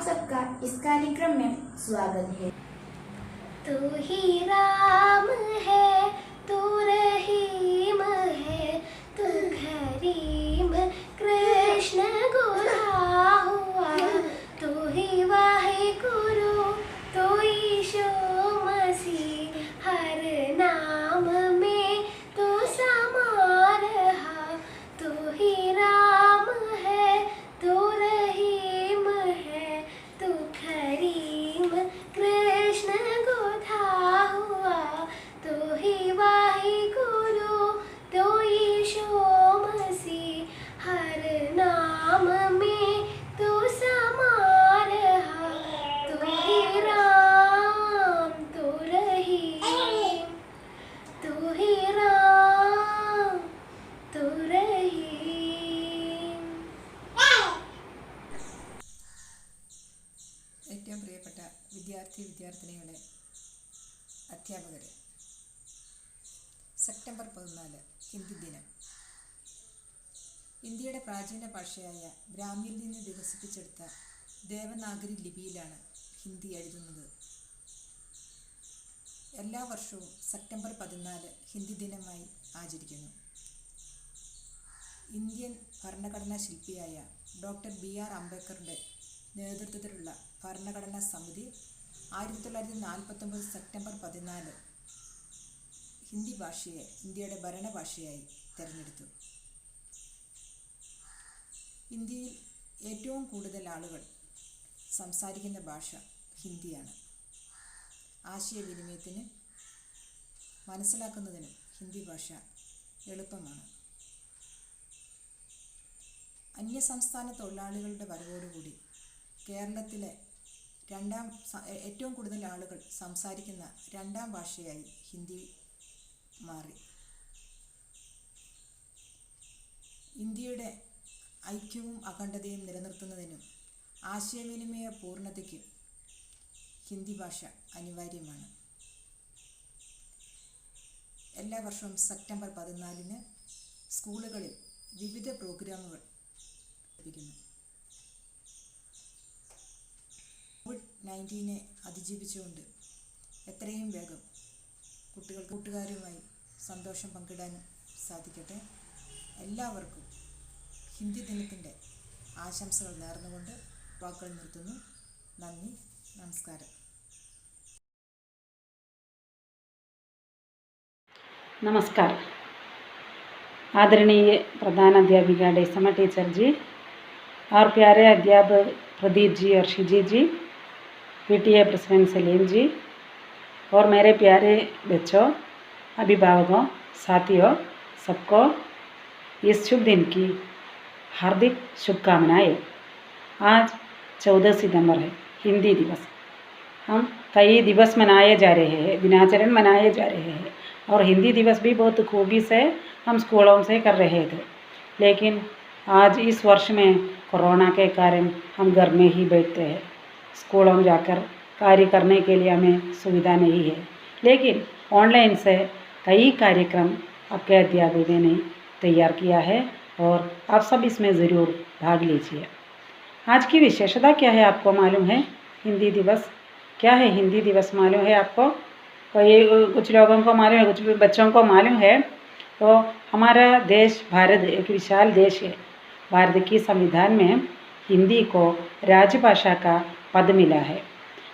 सबका इस कार्यक्रम में स्वागत है। तू ही राम है, तू रहीम है, तू करीम कृष्ण गोरा हुआ, तू ही वाहिगुरु, तू ईशो मसीह, हर नाम में तू समा रहा। तू ही राम है, तू रहीम है, तू करीम कृष्ण गोरा हुआ, तू ही वाहिगुरु, तू ईशो मसीह, हर नाम में तू समा रहा। तू ही राम, तू रहीम, तू ही राम, तू रहीम। ഏറ്റവും പ്രിയപ്പെട്ട വിദ്യാർത്ഥിനികളെ, അധ്യാപകരെ, സെപ്റ്റംബർ 14 ഹിന്ദി ദിനം. ഇന്ത്യയുടെ പ്രാചീന ഭാഷയായ ബ്രാഹ്മിയിൽ നിന്ന് വികസിപ്പിച്ചെടുത്ത ദേവനാഗരി ലിപിയിലാണ് ഹിന്ദി എഴുതുന്നത്. എല്ലാ വർഷവും സെപ്റ്റംബർ 14 ഹിന്ദി ദിനമായി ആചരിക്കുന്നു. ഇന്ത്യൻ ഭരണഘടനാ ശില്പിയായ ഡോക്ടർ BR അംബേദ്കറുടെ നേതൃത്വത്തിലുള്ള ഭരണഘടനാ സമിതി 1949 സെപ്റ്റംബർ 14 ഹിന്ദി ഭാഷയെ ഇന്ത്യയുടെ ഭരണഭാഷയായി തിരഞ്ഞെടുത്തു. ഇന്ത്യയിൽ ഏറ്റവും കൂടുതൽ ആളുകൾ സംസാരിക്കുന്ന ഭാഷ ഹിന്ദിയാണ്. ആശയവിനിമയത്തിനും മനസ്സിലാക്കുന്നതിനും ഹിന്ദി ഭാഷ എളുപ്പമാണ്. അന്യസംസ്ഥാന തൊഴിലാളികളുടെ വരവോടുകൂടി കേരളത്തിലെ ഏറ്റവും കൂടുതൽ ആളുകൾ സംസാരിക്കുന്ന രണ്ടാം ഭാഷയായി ഹിന്ദി മാറി. ഇന്ത്യയുടെ ഐക്യവും അഖണ്ഡതയും നിലനിർത്തുന്നതിനും ആശയവിനിമയ പൂർണ്ണതയ്ക്കും ഹിന്ദി ഭാഷ അനിവാര്യമാണ്. എല്ലാ വർഷവും സെപ്റ്റംബർ 14 സ്കൂളുകളിൽ വിവിധ പ്രോഗ്രാമുകൾ ലഭിക്കുന്നു. COVID-19 അതിജീവിച്ചുകൊണ്ട് എത്രയും വേഗം കൂട്ടുകാരുമായി സന്തോഷം പങ്കിടാനും സാധിക്കട്ടെ. എല്ലാവർക്കും ഹിന്ദി ദിനത്തിൻ്റെ ആശംസകൾ നേർന്നുകൊണ്ട് വാക്കുകൾ നിർത്തുന്നു. നന്ദി, നമസ്കാരം. नमस्कार. आदरणीय प्रधान अध्यापिका डेसमा टीचर जी और प्यारे अध्यापक प्रदीप जी और शिजी जी, PTA प्रेसिडेंट सलीम जी और मेरे प्यारे बच्चों, अभिभावकों, साथियों, सबको इस शुभ दिन की हार्दिक शुभकामनाएं। आज 14 सितंबर है, हिंदी दिवस। हम कई दिवस मनाए जा रहे हैं, दिनाचरण मनाए जा रहे हैं और हिंदी दिवस भी बहुत खूबी से हम स्कूलों से कर रहे थे। लेकिन आज इस वर्ष में कोरोना के कारण हम घर में ही बैठते हैं। स्कूलों में जाकर कार्य करने के लिए हमें सुविधा नहीं है, लेकिन ऑनलाइन से कई कार्यक्रम आपके अध्यापकों ने तैयार किया है और आप सब इसमें ज़रूर भाग लीजिए। आज की विशेषता क्या है आपको मालूम है? हिंदी दिवस क्या है? हिंदी दिवस मालूम है आपको? कोई कुछ लोगों को मालूम है, कुछ बच्चों को मालूम है। तो हमारा देश भारत एक विशाल देश है। भारत की संविधान में हिंदी को राजभाषा का पद मिला है।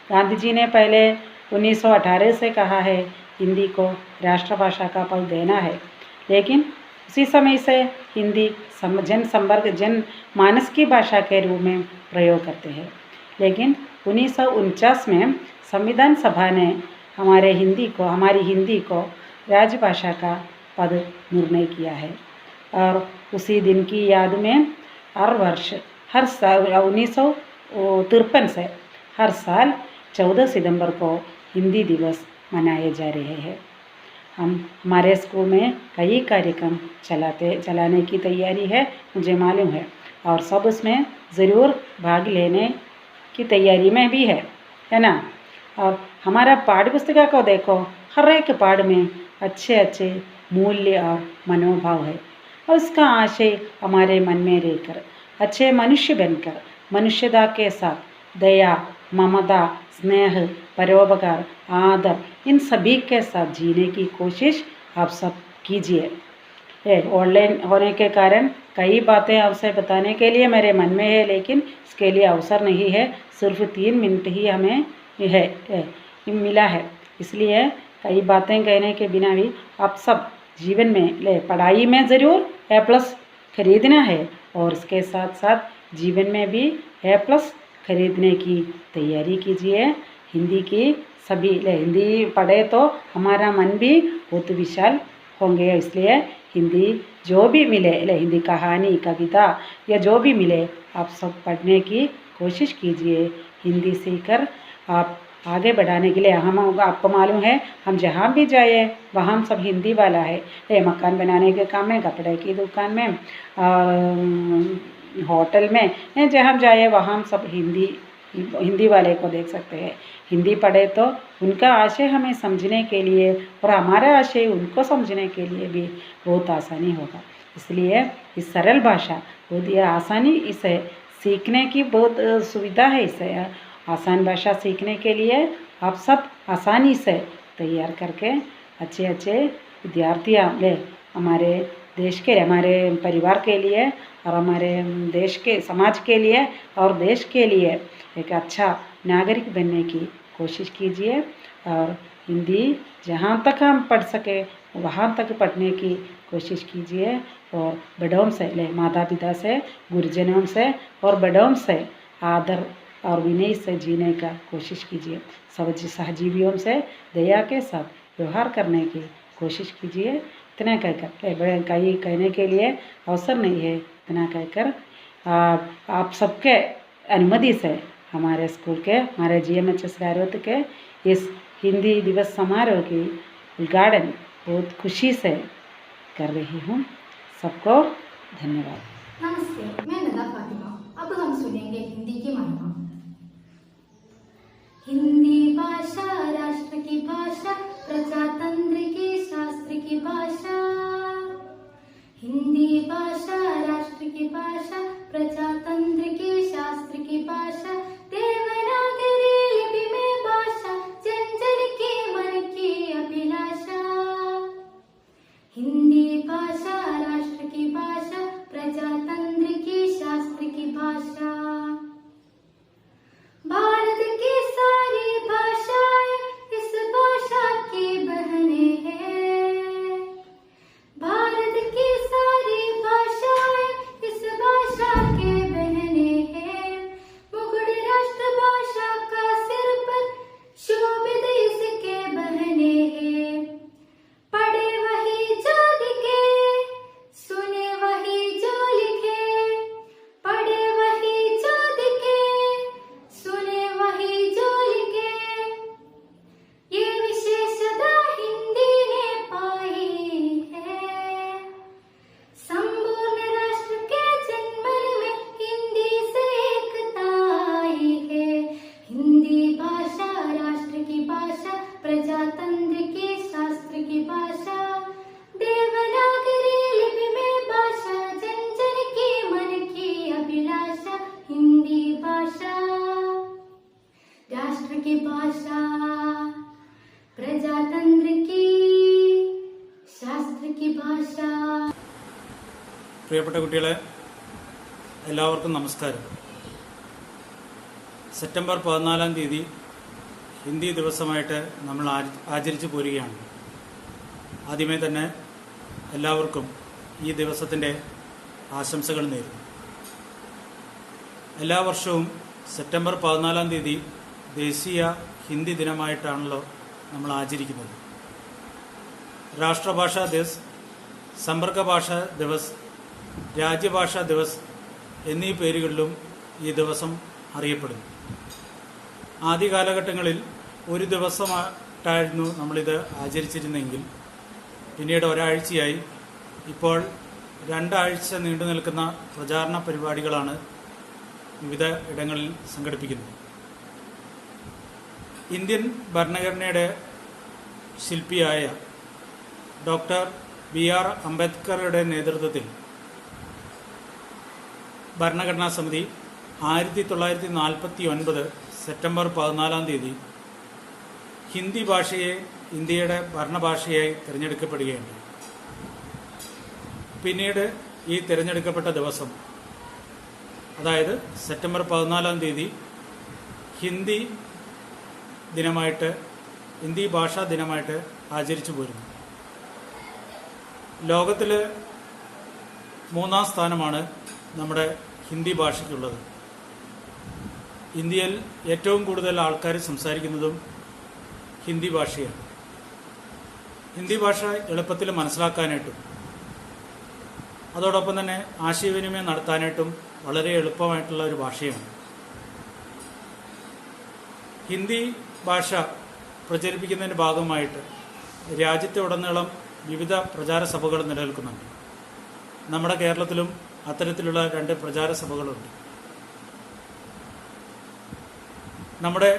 गांधी जी ने पहले 1918 से कहा है हिंदी को राष्ट्रभाषा का पद देना है, लेकिन उसी समय से हिंदी जनमानस की भाषा के रूप में प्रयोग करते हैं। लेकिन 1949 में संविधान सभा ने हमारी हिंदी को राजभाषा का पद निर्णय किया है और उसी दिन की याद में हर साल 1953 से हर साल 14 सितंबर को हिंदी दिवस मनाए जा रहे हैं। हम हमारे स्कूल में कई कार्यक्रम चलाने की तैयारी है, मुझे मालूम है, और सब उसमें ज़रूर भाग लेने की तैयारी में भी है ना। और हमारा पाठ्य पुस्तिका को देखो, हर एक पाठ में अच्छे अच्छे मूल्य और मनोभाव है और उसका आशय हमारे मन में रहकर अच्छे मनुष्य बनकर मनुष्यता के साथ दया, ममता, स्नेह, परोपकार, आदर, इन सभी के साथ जीने की कोशिश आप सब कीजिए। ऑनलाइन होने के कारण कई बातें आपसे बताने के लिए मेरे मन में है, लेकिन इसके लिए अवसर नहीं है। सिर्फ 3 मिनट ही हमें मिला है, इसलिए कई बातें कहने के बिना भी आप सब जीवन में पढ़ाई में ज़रूर A+ खरीदना है और इसके साथ साथ जीवन में भी A+ खरीदने की तैयारी कीजिए। हिंदी की सभी हिंदी पढ़े तो हमारा मन भी बहुत विशाल होंगे, इसलिए हिंदी जो भी मिले हिंदी कहानी, कविता या जो भी मिले आप सब पढ़ने की कोशिश कीजिए। हिंदी सीखकर आप आगे बढ़ाने के लिए आपको मालूम है हम जहाँ भी जाए वहाँ सब हिंदी वाला है। मकान बनाने के काम में, कपड़े की दुकान में, होटल में, जहाँ जाए वहाँ सब हिंदी वाले को देख सकते हैं। हिंदी पढ़े तो उनका आशय हमें समझने के लिए और हमारा आशय उनको समझने के लिए भी बहुत आसानी होगा। इसलिए इस सरल भाषा बहुत ही आसानी, इसे सीखने की बहुत सुविधा है। इसे आसान भाषा सीखने के लिए आप सब आसानी से तैयार करके अच्छे विद्यार्थियाँ हमारे देश के, हमारे परिवार के लिए और हमारे देश के, समाज के लिए और देश के लिए एक अच्छा नागरिक बनने की कोशिश कीजिए। और हिंदी जहाँ तक हम पढ़ सके वहाँ तक पढ़ने की कोशिश कीजिए और बड़ों से माता पिता से, गुरुजनों से और बड़ों से आदर और विनय से जीने का कोशिश कीजिए। सब सहजीवियों से दया के साथ व्यवहार करने की कोशिश कीजिए। इतना कहकर कई कहने के लिए अवसर नहीं है। इतना कहकर आप सबके अनुमति से हमारे स्कूल के, हमारे GMHS गारवत के इस हिंदी दिवस समारोह की उद्घाटन बहुत खुशी से कर रही हूँ। सबको धन्यवाद। नमस्ते, मैं नदा फातिमा। अब हम सुनेंगे हिंदी की महिमा। हिंदी भाषा राष्ट्र की भाषा, प्रजातंत्र की शास्त्र की भाषा। हिंदी भाषा राष्ट्र की भाषा, प्रजातंत्र की शास्त्र की भाषा। देवनागरी लिपि में भाषा, जन जन की मन की अभिलाषा। हिंदी भाषा राष्ट्र की भाषा, प्रजातंत्र की शास्त्र की भाषा। भारत की सारी भाषाएं इस भाषा की बहनें हैं। भारत की सारी भाषाएं इस भाषा के बहनें हैं। मुकुट राष्ट्र भाषा का सिर पर शोभित इसके बहने हैं। पढ़े वही जो लिखे, सुने वही जो लिखे। पढ़े वही जो लिखे, सुने वही जो लिखे। ये विशेषता हिंदी ने पाई है। संपूर्ण राष्ट्र के जनमन में हिंदी से एकता आई है। हिंदी भाषा राष्ट्र की भाषा, प्रजातंत्र की शास्त्र की भाषा। देवनागरी लिपि में भाषा, जन जन की मन की अभिलाषा। हिंदी भाषा राष्ट्र की भाषा, प्रजातंत्र की शास्त्र की भाषा। പ്രിയപ്പെട്ട കുട്ടികളെ, എല്ലാവർക്കും നമസ്കാരം. സെപ്റ്റംബർ 14-ാം തീയതി ഹിന്ദി ദിവസമായിട്ട് നമ്മൾ ആചരിച്ചു പോരുകയാണ്. ആദ്യമേ തന്നെ എല്ലാവർക്കും ഈ ദിവസത്തിൻ്റെ ആശംസകൾ നേരുന്നു. എല്ലാ വർഷവും സെപ്റ്റംബർ 14-ാം തീയതി ദേശീയ ഹിന്ദി ദിനമായിട്ടാണല്ലോ നമ്മൾ ആചരിക്കുന്നത്. രാഷ്ട്രഭാഷാ ദിവസ്, സമ്പർക്ക ഭാഷാ ദിവസ്, രാജ്യഭാഷാ ദിവസ് എന്നീ പേരുകളിലും ഈ ദിവസം അറിയപ്പെടുന്നു. ആദ്യ കാലഘട്ടങ്ങളിൽ ഒരു ദിവസമായിട്ടായിരുന്നു നമ്മളിത് ആചരിച്ചിരുന്നെങ്കിൽ പിന്നീട് ഒരാഴ്ചയായി ഇപ്പോൾ 2 ആഴ്ച നീണ്ടു നിൽക്കുന്ന പ്രചാരണ പരിപാടികളാണ് വിവിധ ഇടങ്ങളിൽ സംഘടിപ്പിക്കുന്നത്. ഇന്ത്യൻ ഭരണഘടനയുടെ ശില്പിയായ ഡോക്ടർ BR അംബേദ്കറുടെ നേതൃത്വത്തിൽ ഭരണഘടനാ സമിതി 1949 സെപ്റ്റംബർ 14 ഹിന്ദി ഭാഷയെ ഇന്ത്യയുടെ ഭരണഭാഷയായി തിരഞ്ഞെടുക്കപ്പെടുകയുണ്ട്. പിന്നീട് ഈ തിരഞ്ഞെടുക്കപ്പെട്ട ദിവസം, അതായത് സെപ്റ്റംബർ 14 ഹിന്ദി ദിനമായിട്ട്, ഹിന്ദി ഭാഷാ ദിനമായിട്ട് ആചരിച്ചു പോരുന്നു. ലോകത്തിൽ 3-ാം സ്ഥാനമാണ് നമ്മുടെ ഹിന്ദി ഭാഷയ്ക്കുള്ളത്. ഇന്ത്യയിൽ ഏറ്റവും കൂടുതൽ ആൾക്കാർ സംസാരിക്കുന്നതും ഹിന്ദി ഭാഷയാണ്. ഹിന്ദി ഭാഷ എളുപ്പത്തിൽ മനസ്സിലാക്കാനായിട്ടും അതോടൊപ്പം തന്നെ ആശയവിനിമയം നടത്താനായിട്ടും വളരെ എളുപ്പമായിട്ടുള്ള ഒരു ഭാഷയാണ്. ഹിന്ദി ഭാഷ പ്രചരിപ്പിക്കുന്നതിൻ്റെ ഭാഗമായിട്ട് രാജ്യത്തുടനീളം വിവിധ പ്രചാര സഭകൾ നിലനിൽക്കുന്നുണ്ട്. നമ്മുടെ കേരളത്തിലും അത്തരത്തിലുള്ള 2 പ്രചാര സഭകളുണ്ട്. നമ്മുടെ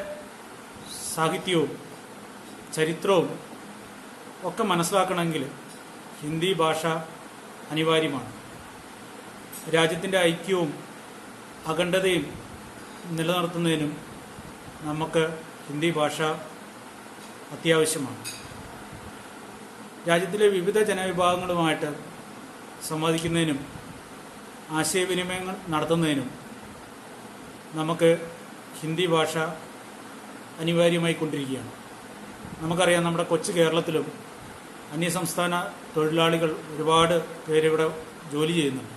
സാഹിത്യവും ചരിത്രവും ഒക്കെ മനസ്സിലാക്കണമെങ്കിൽ ഹിന്ദി ഭാഷ അനിവാര്യമാണ്. രാജ്യത്തിൻ്റെ ഐക്യവും അഖണ്ഡതയും നിലനിർത്തുന്നതിനും നമുക്ക് ഹിന്ദി ഭാഷ അത്യാവശ്യമാണ്. രാജ്യത്തിലെ വിവിധ ജനവിഭാഗങ്ങളുമായിട്ട് സംവദിക്കുന്നതിനും ആശയവിനിമയങ്ങൾ നടത്തുന്നതിനും നമുക്ക് ഹിന്ദി ഭാഷ അനിവാര്യമായി കൊണ്ടിരിക്കുകയാണ്. നമുക്കറിയാം, നമ്മുടെ കൊച്ചു കേരളത്തിലും അന്യസംസ്ഥാന തൊഴിലാളികൾ ഒരുപാട് പേരിവിടെ ജോലി ചെയ്യുന്നുണ്ട്.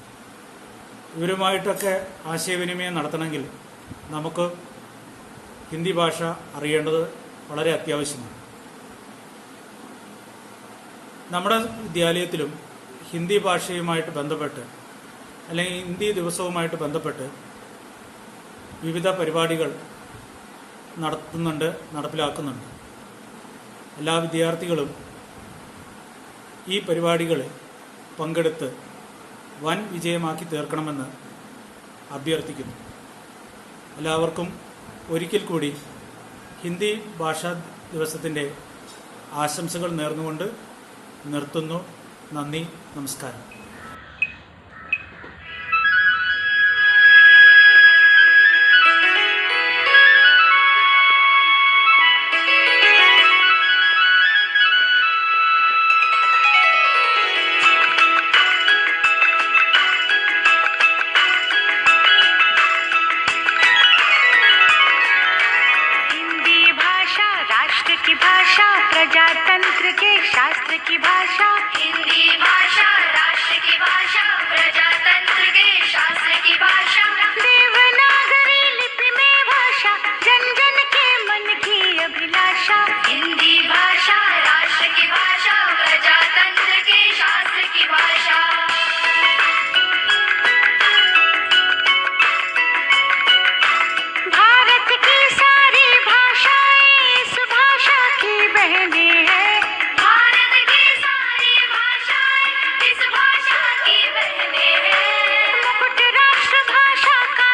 ഇവരുമായിട്ടൊക്കെ ആശയവിനിമയം നടത്തണമെങ്കിൽ നമുക്ക് ഹിന്ദി ഭാഷ അറിയേണ്ടത് വളരെ അത്യാവശ്യമാണ്. നമ്മുടെ വിദ്യാലയത്തിലും ഹിന്ദി ഭാഷയുമായിട്ട് ബന്ധപ്പെട്ട്, അല്ലെങ്കിൽ ഹിന്ദി ദിവസവുമായിട്ട് ബന്ധപ്പെട്ട് വിവിധ പരിപാടികൾ നടപ്പിലാക്കുന്നുണ്ട്. എല്ലാ വിദ്യാർത്ഥികളും ഈ പരിപാടികളിൽ പങ്കെടുത്ത് വൻ വിജയമാക്കി തീർക്കണമെന്ന് അഭ്യർത്ഥിക്കുന്നു. എല്ലാവർക്കും ഒരിക്കൽ കൂടി ഹിന്ദി ഭാഷാ ദിവസത്തിൻ്റെ ആശംസകൾ നേർന്നുകൊണ്ട് നിർത്തുന്നു. നന്ദി, നമസ്കാരം. की भाषा प्रजातंत्र के शास्त्र की भाषा, हिंदी भाषा राष्ट्र की भाषा प्रजातंत्र के शास्त्र की भाषा, देवनागरी लिपि में भाषा जन जन के मन की अभिलाषा, हिंदी भाषा राष्ट्र की भाषा प्रजातंत्र के शास्त्र की भाषा। भारत की सारी भाषाएं इस भाषा की बहनें हैं, भारत की सारी भाषाएं इस भाषा की बहनें हैं। मुकुट राष्ट्र भाषा का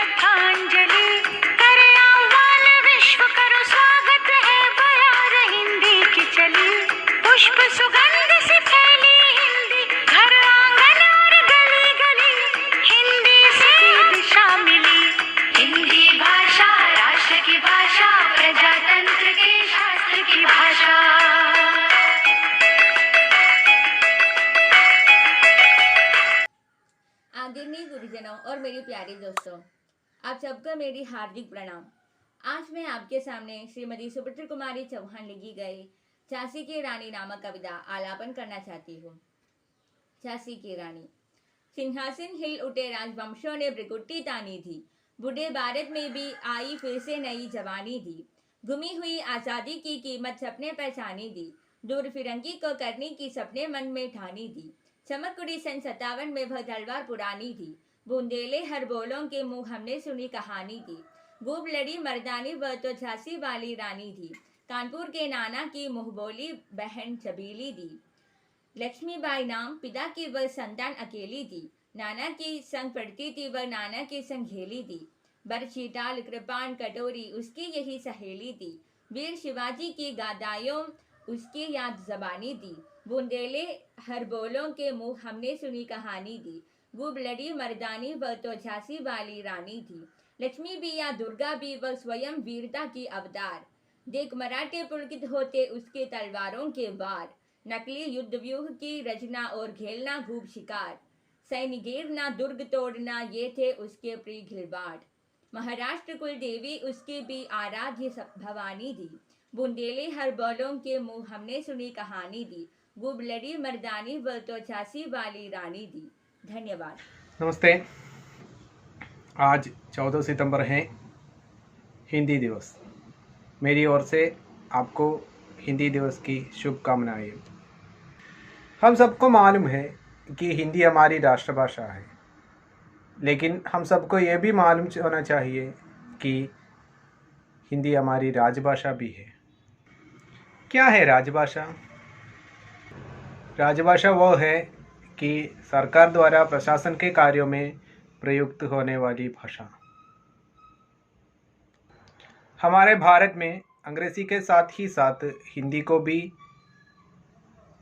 श्रद्धांजलि करे आह्वान विश्व करो स्वागत है बयार हिंदी की चली पुष्प सुगंध से फैली हिंदी घर आंगन और गली गली हिंदी से दिशा मिली हिंदी भाषा राष्ट्र की भाषा प्रजातंत्र के शास्त्र की भाषा। आदरणीय गुरुजनों और मेरे प्यारे दोस्तों, आप सबको मेरी हार्दिक प्रणाम। आज मैं आपके सामने श्रीमती सुभद्रा कुमारी चौहान लिखी गई झांसी की रानी नामक कविता आलापन करना चाहती हूँ। झांसी की रानी। सिंहासन हिल उठे राजवंशों ने भ्रिकुटी तानी थी, बूढ़े भारत में भी आई फिर से नई जवानी दी, गुमी हुई आज़ादी की कीमत सपने पहचानी दी, दूर फिरंगी को करने की सपने मन में ठानी दी, चमक उड़ी सन 57 में वह तलवार पुरानी थी, बूंदेले हर बोलों के मुंह हमने सुनी कहानी थी, खूब लड़ी मर्दानी वह तो झांसी वाली रानी थी, कानपुर के नाना की मुँह बोली बहन छबीली थी, लक्ष्मीबाई नाम पिता की वह संतान अकेली थी, नाना की संग पढ़ती थी वह नाना की संग खेली थी, बरछी टाल कृपाण कटोरी उसकी यही सहेली थी, वीर शिवाजी की गादायों उसकी याद जबानी थी, बूंदेले हर बोलों के मुंह हमने सुनी कहानी दी, खूब लड़ी मर्दानी वह तो झांसी वाली रानी थी, लक्ष्मी भी या दुर्गा भी वह स्वयं वीरता की अवतार, देख मराठे पुलकित होते उसके तलवारों के वार, नकली युद्ध व्यूह की रचना और घेलना खूब शिकार, सैन्य घेरना दुर्ग तोड़ना ये थे उसके प्रिय खिलवाड़, महाराष्ट्र कुल देवी उसकी भी आराध्य भवानी थी, बुंदेले हर बोलों के मुंह हमने सुनी कहानी दी, खूब लड़ी मर्दानी वह तो झांसी वाली रानी थी। धन्यवाद। नमस्ते। आज 14 सितंबर है हिंदी दिवस। मेरी ओर से आपको हिंदी दिवस की शुभकामनाएं। हम सबको मालूम है कि हिंदी हमारी राष्ट्रभाषा है, लेकिन हम सबको ये भी मालूम होना चाहिए कि हिंदी हमारी राजभाषा भी है। क्या है राजभाषा? राजभाषा वो है कि सरकार द्वारा प्रशासन के कार्यों में प्रयुक्त होने वाली भाषा। हमारे भारत में अंग्रेजी के साथ ही साथ हिंदी को भी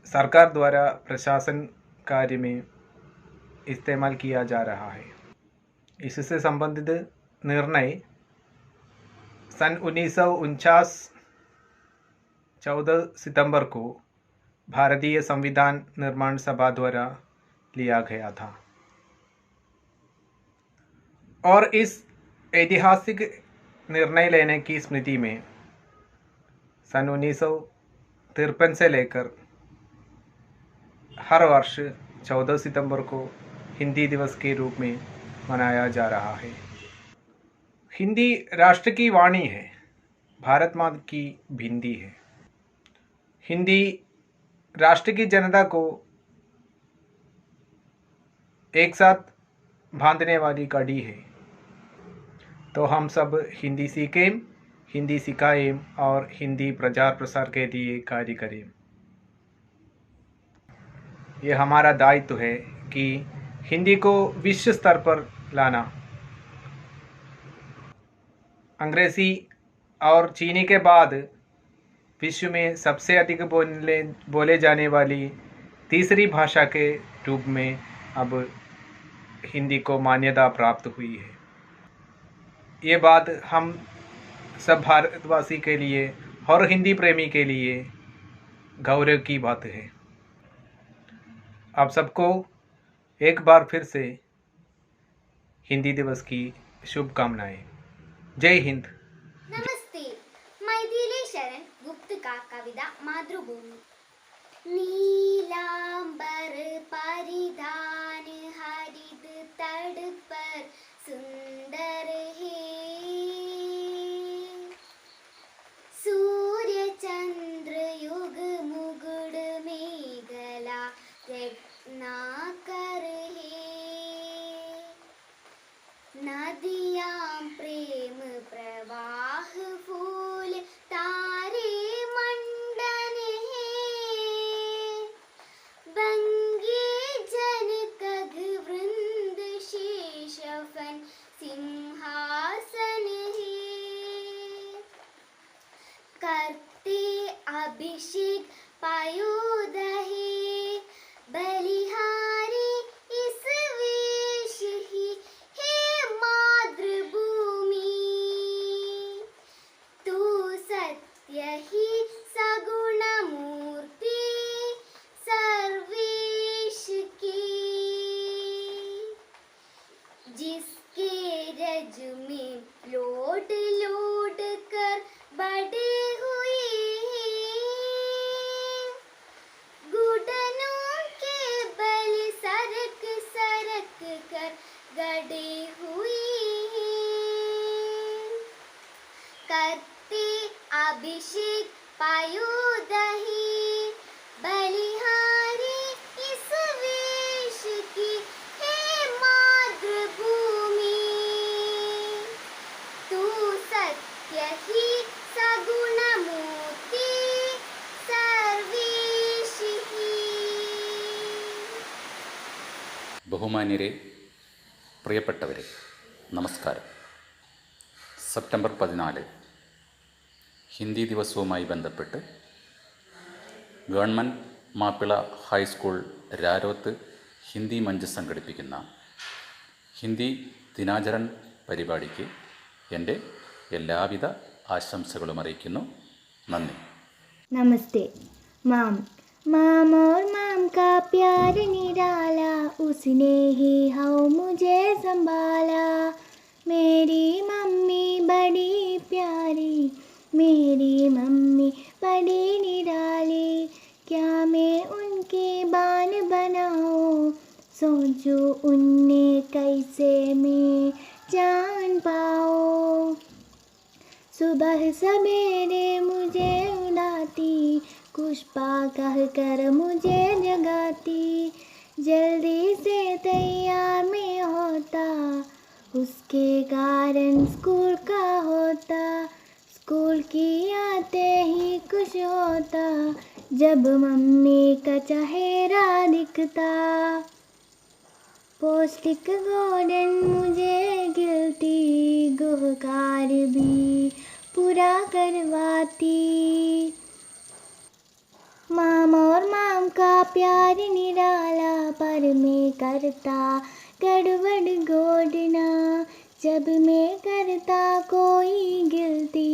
सरकार द्वारा प्रशासन कार्य में इस्तेमाल किया जा रहा है। इससे संबंधित निर्णय सन 1949 14 सितंबर को भारतीय संविधान निर्माण सभा द्वारा लिया गया था और इस ऐतिहासिक निर्णय लेने की स्मृति में सन 1953 से लेकर हर वर्ष 14 सितंबर को हिंदी दिवस के रूप में मनाया जा रहा है। हिंदी राष्ट्र की वाणी है, भारत माँ की भिंडी है। हिंदी राष्ट्र की जनता को एक साथ बांधने वाली कड़ी है। तो हम सब हिंदी सीखें, हिंदी सिखाएं और हिंदी प्रचार प्रसार के लिए कार्य करें। ये हमारा दायित्व है कि हिंदी को विश्व स्तर पर लाना। अंग्रेज़ी और चीनी के बाद विश्व में सबसे अधिक बोले जाने वाली तीसरी भाषा के रूप में अब हिंदी को मान्यता प्राप्त हुई है। ये बात हम सब भारतवासी के लिए और हिंदी प्रेमी के लिए गौरव की बात है। आप सबको एक बार फिर से हिंदी दिवस की शुभकामनाएं। जय हिंद। नमस्ते। मैथिली शरण गुप्त का कविता मातृभूमि। नीलांबर परिधान हरित तट पर सुंदर है, सूर्य चंद्र युग मुगुड़ में गला रत्नाकर है, नदियां प्रेम प्रवाह फूल तारे मंडन है, बंगे जन कग वृंद शेषफन सिंहा लोट लोट कर बड़े हुए हैं, घुटनों के बल सरक सरक कर गड़े हुए हैं, करते अभिषेक पायोदही बलिहारी इस वेश की हे मातृभूमि, तू सत्य ही सगुण मूर्ति सर्वेश ही. ബഹുമാന്യരെ, പ്രിയപ്പെട്ടവരെ, നമസ്കാരം. സെപ്റ്റംബർ 14 ഹിന്ദി ദിവസവുമായി ബന്ധപ്പെട്ട് government Mappila high school Raroth Hindi Munch സംഘടിപ്പിക്കുന്ന ഹിന്ദി ദിനാചരൺ പരിപാടിക്ക് എൻ്റെ എല്ലാവിധ ആശംസകളും അറിയിക്കുന്നു. നന്ദി. नमस्ते. माम माम और माम का प्यार निराला, उसने ही हाँ मुझे संभाला. मेरी मम्मी बड़ी प्यारी, मेरी मम्मी बड़ी निराली, क्या मैं उनकी बान बनाऊं, सोचूं उन्हें कैसे मैं जान पाऊं. सुबह सवेरे मुझे उड़ाती, पुष्पा कह कर मुझे जगाती, जल्दी से तैयार मैं होता, उसके कारण स्कूल का होता. स्कूल की आते ही कुछ होता, जब मम्मी का चेहरा दिखता. पौष्टिक भोजन मुझे गिलती, गुहकार भी पूरा करवाती. माम और माम का प्यार निराला, पर मैं करता गड़बड़ गोडना, जब मैं करता कोई गिलती,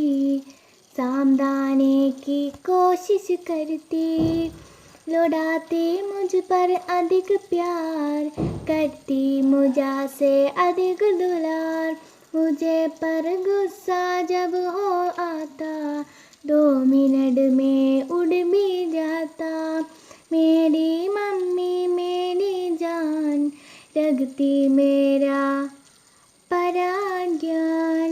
सामदाने की कोशिश करती. लौटाती मुझ पर अधिक प्यार, करती मुझा से अधिक दुलार. मुझे पर गुस्सा जब हो आता, 2 मिनट में उड़ भी जाता. मेरी मम्मी मेरी जान, रखती मेरा पराज्ञान.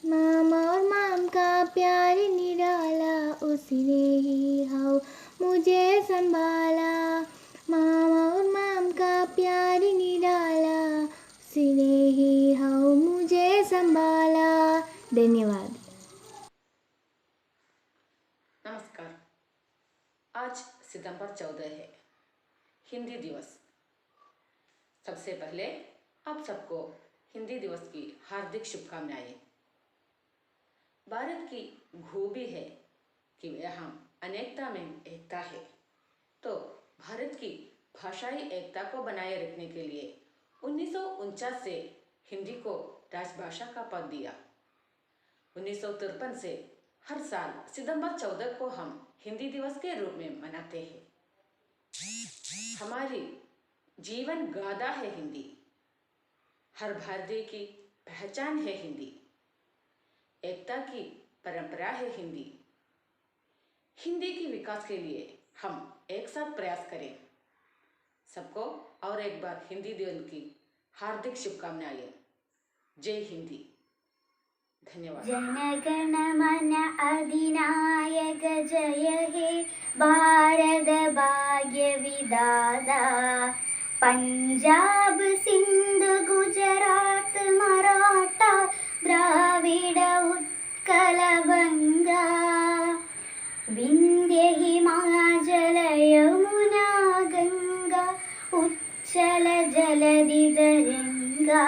माम और माम का प्यार निराला, उसने ही हाँ मुझे संभाला. माम और माम का प्यार निराला, उसने ही हाँ मुझे संभाला. धन्यवाद. नमस्कार. आज सितंबर 14 है, हिंदी दिवस. सबसे पहले आप सबको हिंदी दिवस की हार्दिक शुभकामनाएं. भारत की खूबी है कि यहाँ अनेकता में एकता है, तो भारत की भाषाई एकता को बनाए रखने के लिए 1949 से हिंदी को राजभाषा का पद दिया. 1953 से हर साल सितंबर 14 को हम हिंदी दिवस के रूप में मनाते हैं. हमारी जीवन गाथा है हिंदी, हर भारतीय की पहचान है हिंदी, एकता की परंपरा है हिंदी. हिंदी की विकास के लिए हम एक साथ प्रयास करें. सबको और एक बार हिंदी दिवस की हार्दिक शुभकामनाएं. जय हिंदी. धन्यवाद. जनगण मन अधिनायक जय हे भारत भाग्य विधाता. पंजाब सिंध गुजरात मराठा द्राविड उत्कल बंगा. विंध्य हिमाचल यमुना गंगा उच्चल जलधि तरंगा.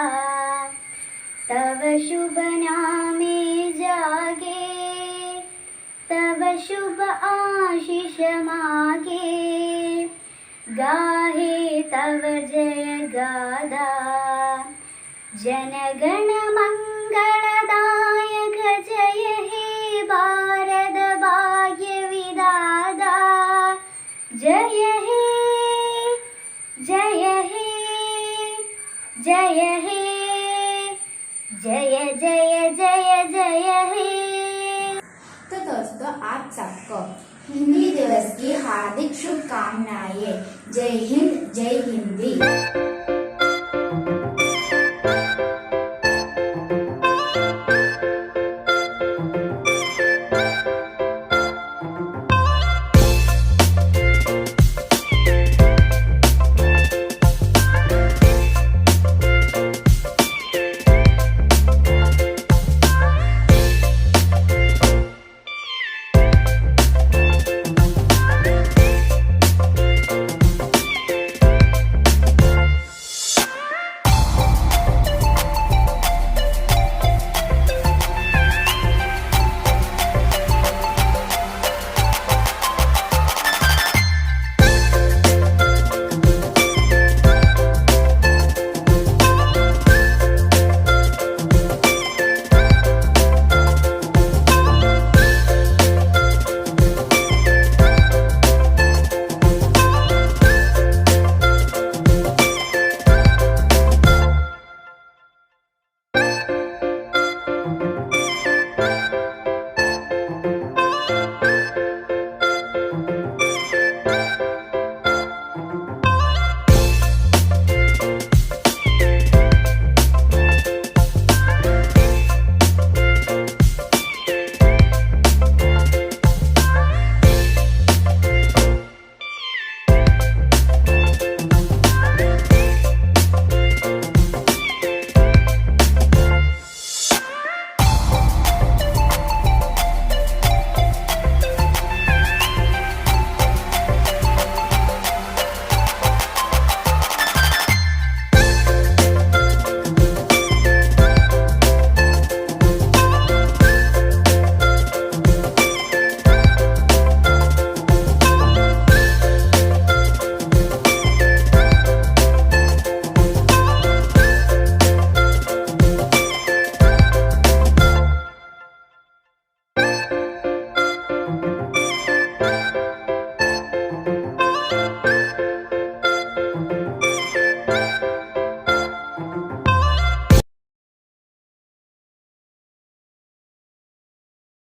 तव शुभ नामे जागे, तव शुभ आशीष मागे. गाहे तव जय गाथा, जनगण मंगलदायक जय हे भारत भाग्य विधाता. जय हे जय हे जय हे जय जय जय हिंदी दिवस की हार्दिक शुभकामनाएं। जय हिंद, जय हिंदी।